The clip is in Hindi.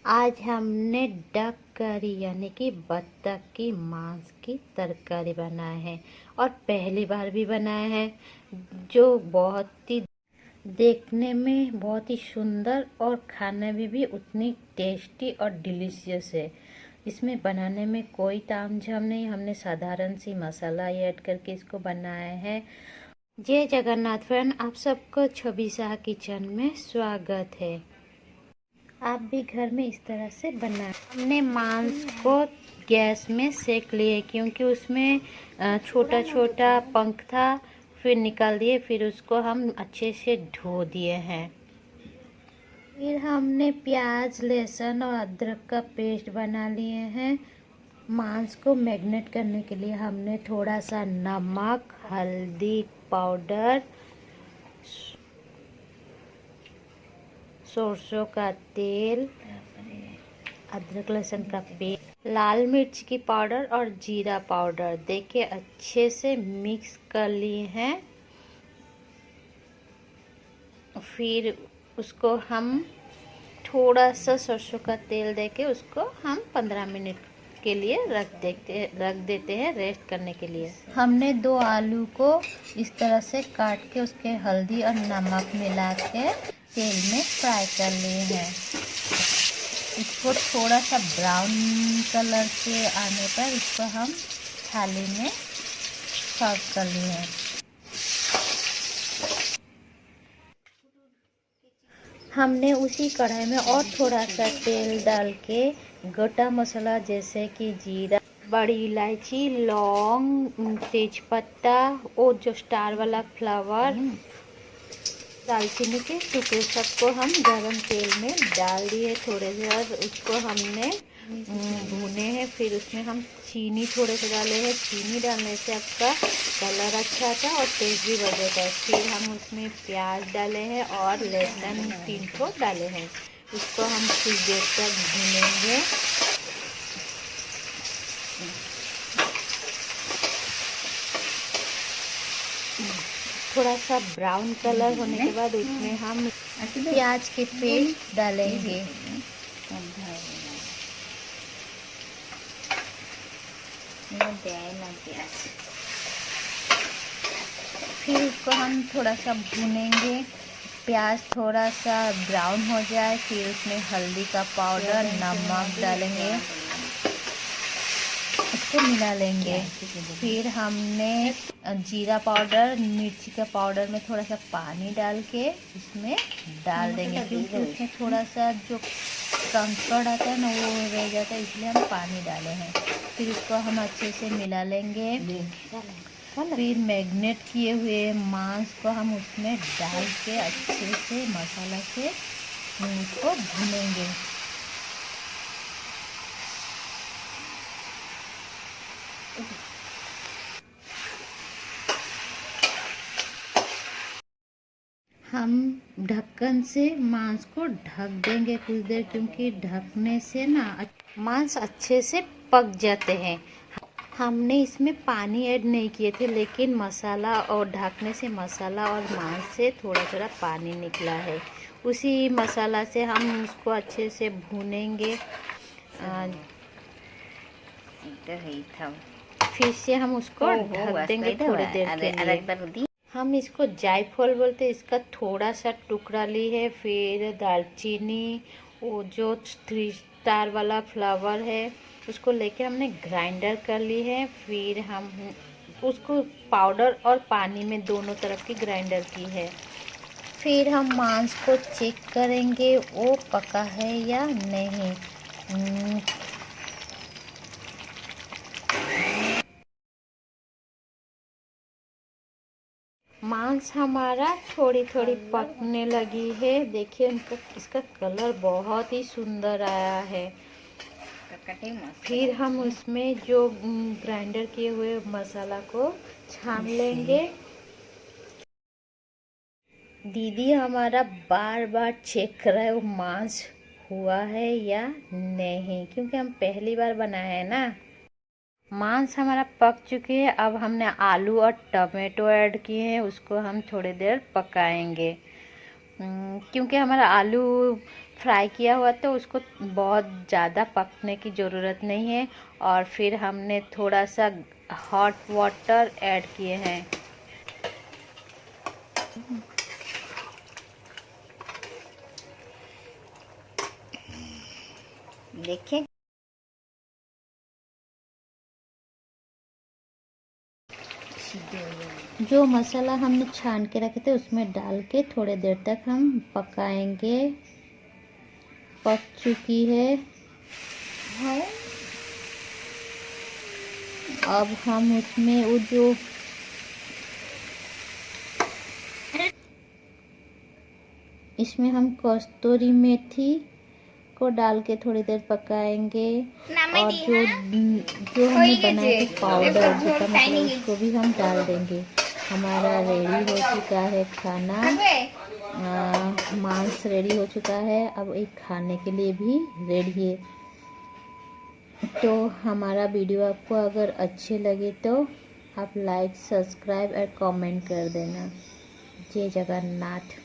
आज हमने डक करी यानी कि बत्तख की मांस की तरकारी बनाया है और पहली बार भी बनाया है, जो बहुत ही देखने में बहुत ही सुंदर और खाने में भी उतनी टेस्टी और डिलीशियस है। इसमें बनाने में कोई तामझाम नहीं, हमने साधारण सी मसाला ऐड करके इसको बनाया है। जय जगन्नाथ फ्रेंड, आप सबको छवि शाह किचन में स्वागत है। आप भी घर में इस तरह से बनाएं। हमने मांस को गैस में सेक लिए क्योंकि उसमें छोटा छोटा पंख था, फिर निकाल दिए, फिर उसको हम अच्छे से धो दिए हैं। फिर हमने प्याज, लहसुन और अदरक का पेस्ट बना लिए हैं। मांस को मैरिनेट करने के लिए हमने थोड़ा सा नमक, हल्दी पाउडर, सरसों का तेल, अदरक लहसुन का पेस्ट, लाल मिर्च की पाउडर और जीरा पाउडर देखिए अच्छे से मिक्स कर लिए हैं। फिर उसको हम थोड़ा सा सरसों का तेल देके उसको हम 15 मिनट के लिए रख देते हैं रेस्ट करने के लिए। हमने 2 आलू को इस तरह से काट के उसके हल्दी और नमक मिला के तेल में फ्राई कर लिए हैं। इसको थोड़ा सा ब्राउन कलर के आने पर इसको हम थाली में सर्व कर लिए हैं। हमने उसी कढ़ाई में और थोड़ा सा तेल डाल के गोटा मसाला जैसे कि जीरा, बड़ी इलायची, लौंग, तेजपत्ता और जो स्टार वाला फ्लावर, दालचीनी के टुकड़े सबको हम गरम तेल में डाल दिए। थोड़े देर उसको हमने भुने हैं। फिर उसमें हम चीनी थोड़े से डाले हैं। चीनी डालने से आपका कलर अच्छा आता है और टेस्ट भी बढ़ेगा। फिर हम उसमें प्याज डाले हैं और लहसुन 3 ठो डाले हैं। उसको हम कुछ देर तक भूनेंगे। थोड़ा सा ब्राउन कलर होने के बाद उसमें हम प्याज के पेस्ट डालेंगे। फिर उसको हम थोड़ा सा भूनेंगे। प्याज थोड़ा सा ब्राउन हो जाए, फिर उसमें हल्दी का पाउडर, नमक डालेंगे, उसको मिला लेंगे। फिर हमने जीरा पाउडर, मिर्ची का पाउडर में थोड़ा सा पानी डाल के उसमें डाल देंगे, क्योंकि उसमें थोड़ा सा जो कंकड़ आता है ना वो रह जाता है, इसलिए हम पानी डाले हैं। फिर उसको हम अच्छे से मिला लेंगे। फिर मैरिनेट किए हुए मांस को हम उसमें डाल के अच्छे से मसाला से उसको भूनेंगे। हम ढक्कन से मांस को ढक देंगे कुछ देर, क्योंकि ढकने से ना मांस अच्छे से पक जाते हैं। हमने इसमें पानी ऐड नहीं किए थे, लेकिन मसाला और ढकने से मसाला और मांस से थोड़ा थोड़ा पानी निकला है। उसी मसाला से हम उसको अच्छे से भूनेंगे। फिर से हम उसको ढक देंगे थोड़ी देर के लिए। हम इसको जायफल बोलते हैं। इसका थोड़ा सा टुकड़ा ली है। फिर दालचीनी, वो जो 3 स्टार वाला फ्लावर है उसको लेके हमने ग्राइंडर कर ली है। फिर हम उसको पाउडर और पानी में दोनों तरफ की ग्राइंडर की है। फिर हम मांस को चेक करेंगे वो पका है या नहीं। मांस हमारा थोड़ी थोड़ी पकने लगी है। देखिए उनका इसका कलर बहुत ही सुंदर आया है। फिर हम उसमें जो ग्राइंडर किए हुए मसाला को छान लेंगे। दीदी हमारा बार बार चेक कर रहा है वो मांस हुआ है या नहीं, क्योंकि हम पहली बार बनाए हैं ना। मांस हमारा पक चुकी है। अब हमने आलू और टमाटो ऐड किए हैं, उसको हम थोड़ी देर पकाएंगे। क्योंकि हमारा आलू फ्राई किया हुआ, तो उसको बहुत ज़्यादा पकने की ज़रूरत नहीं है। और फिर हमने थोड़ा सा हॉट वाटर ऐड किए हैं। देखें, जो मसाला हमने छान के रखे थे उसमें डाल के थोड़ी देर तक हम पकाएंगे। पक चुकी है। अब हम उसमें वो जो इसमें हम कस्तूरी मेथी को डाल के थोड़ी देर पकाएंगे। और जो हमने बनाया था पाउडर गोटा मसाला, उसको भी हम डाल देंगे। हमारा रेडी हो चुका है खाना। मांस रेडी हो चुका है। अब एक खाने के लिए भी रेडी है। तो हमारा वीडियो आपको अगर अच्छे लगे तो आप लाइक, सब्सक्राइब और कमेंट कर देना। जय जगन्नाथ।